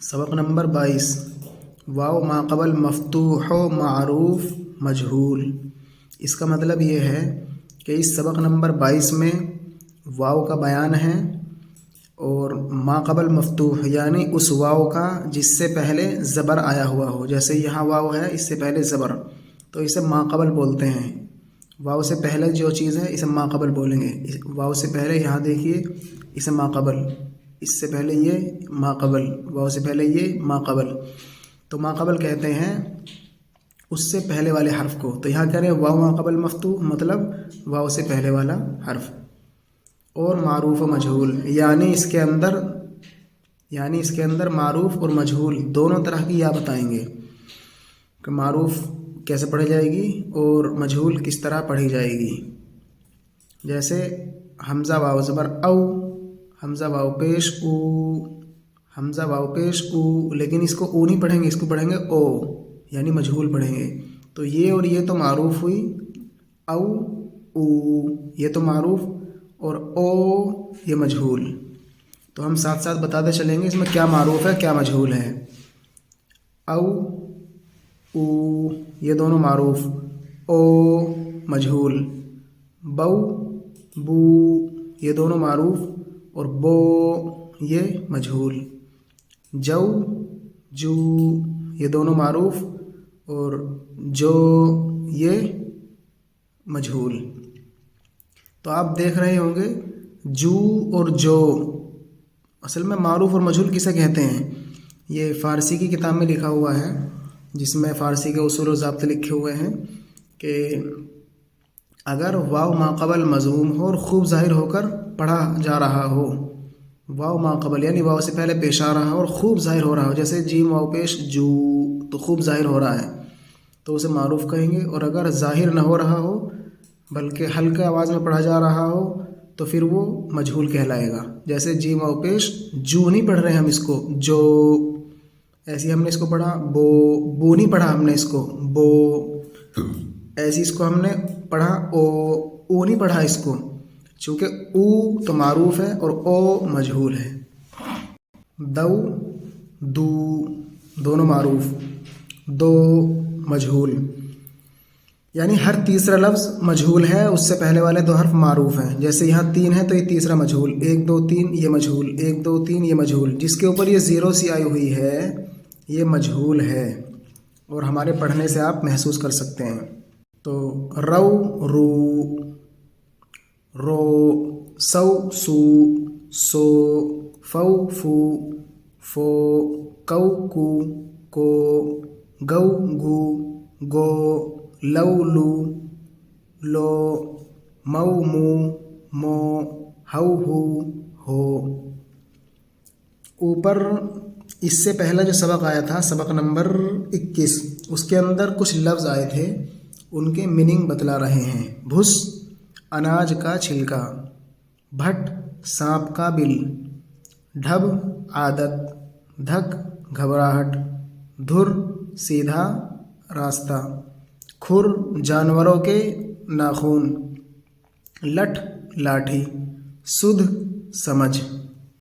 सबक नंबर 22 वाव माक़बल मफ़तूह मारूफ मजहूल। इसका मतलब ये है कि इस सबक नंबर 22 में वाव का बयान है और माक़बल मफ़तूह यानी उस वाव का जिससे पहले ज़बर आया हुआ हो। जैसे यहाँ वाव है, इससे पहले ज़बर, तो इसे माक़बल बोलते हैं। वाव से पहले जो चीज़ है इसे माक़बल बोलेंगे। वाव से पहले यहाँ देखिए, इसे माक़बल, इससे पहले ये माक़बल, वाव से पहले ये माक़बल, तो माक़बल कहते हैं उससे पहले वाले हर्फ को। तो यहाँ कह रहे हैं वाव माक़बल मफ़तूह मतलब वाव से पहले वाला हर्फ। और मारूफ व मजहूल यानी इसके अंदर मारूफ और मजहूल दोनों तरह की या बताएंगे कि मारूफ कैसे पढ़ी जाएगी और मजहूल किस तरह पढ़ी जाएगी। जैसे हमज़ा वाव ज़बर औ, हमज़ा वाव पेश ऊ, हमज़ा वाव पेश ऊ, लेकिन इसको ऊ नहीं पढ़ेंगे, इसको पढ़ेंगे ओ, यानी मजहूल पढ़ेंगे। तो ये और ये तो मारूफ हुई, औ ऊ ये तो मारूफ और ओ ये मजहूल। तो हम साथ साथ बताते चलेंगे इसमें क्या मारूफ है क्या मजहूल है। औ ऊ ये दोनों मारूफ, ओ मजहूल, बऊ बू ये दोनों मारूफ और बो ये मजहूल, जौ जू ये दोनों मारूफ और जो ये मजहूल। तो आप देख रहे होंगे जू और जो असल में मारूफ और मजहूल किसे कहते हैं। ये फ़ारसी की किताब में लिखा हुआ है जिसमें फ़ारसी के उसूल और ज़ाब्ते लिखे हुए हैं कि अगर वाव माक़बल मज़मूम हो और ख़ूब ज़ाहिर होकर पढ़ा जा रहा हो, वाव माक़बल यानी वाव से पहले पेश आ रहा हो और ख़ूब ज़ाहिर हो रहा हो, जैसे जीम वाव पेश जू, तो ख़ूब ज़ाहिर हो रहा है तो उसे मारूफ कहेंगे। और अगर ज़ाहिर न हो रहा हो बल्कि हल्के आवाज़ में पढ़ा जा रहा हो तो फिर वो मजहूल कहलाएगा। जैसे जीम वाव पेश जू नहीं पढ़ रहे हैं हम इसको, जो, ऐसे हमने इसको पढ़ा बो, बो नहीं पढ़ा हमने इसको बो, ऐसे इसको हमने पढ़ा ओ नहीं पढ़ा इसको, चूँकि ऊ तो मारूफ है और ओ मजहूल है। दऊ दू दोनों मारूफ, दो मजहूल, यानी हर तीसरा लफ्ज़ मजहूल है, उससे पहले वाले दो हर्फ मारूफ हैं। जैसे यहाँ 3 है तो ये तीसरा मजहूल, 1 2 3 ये मजहूल, 1 2 3 ये मजहूल, जिसके ऊपर ये ज़ीरो सी आई हुई है ये मजहूल है और हमारे पढ़ने से आप महसूस कर सकते हैं। तो रौ रू, रो, सौ सू, सो, फौ फू, फो, कौ कू, को, गौ गू, गो, लौ लू, लो, मौ मू, मो, हौ हू, हो। ऊपर इससे पहला जो सबक आया था सबक नंबर 21, उसके अंदर कुछ लफ्ज़ आए थे, उनके मीनिंग बतला रहे हैं। भुस अनाज का छिलका, भट सांप का बिल, ढब आदत, धक घबराहट, धुर सीधा रास्ता, खुर जानवरों के नाखून, लठ लाठी, सुध समझ।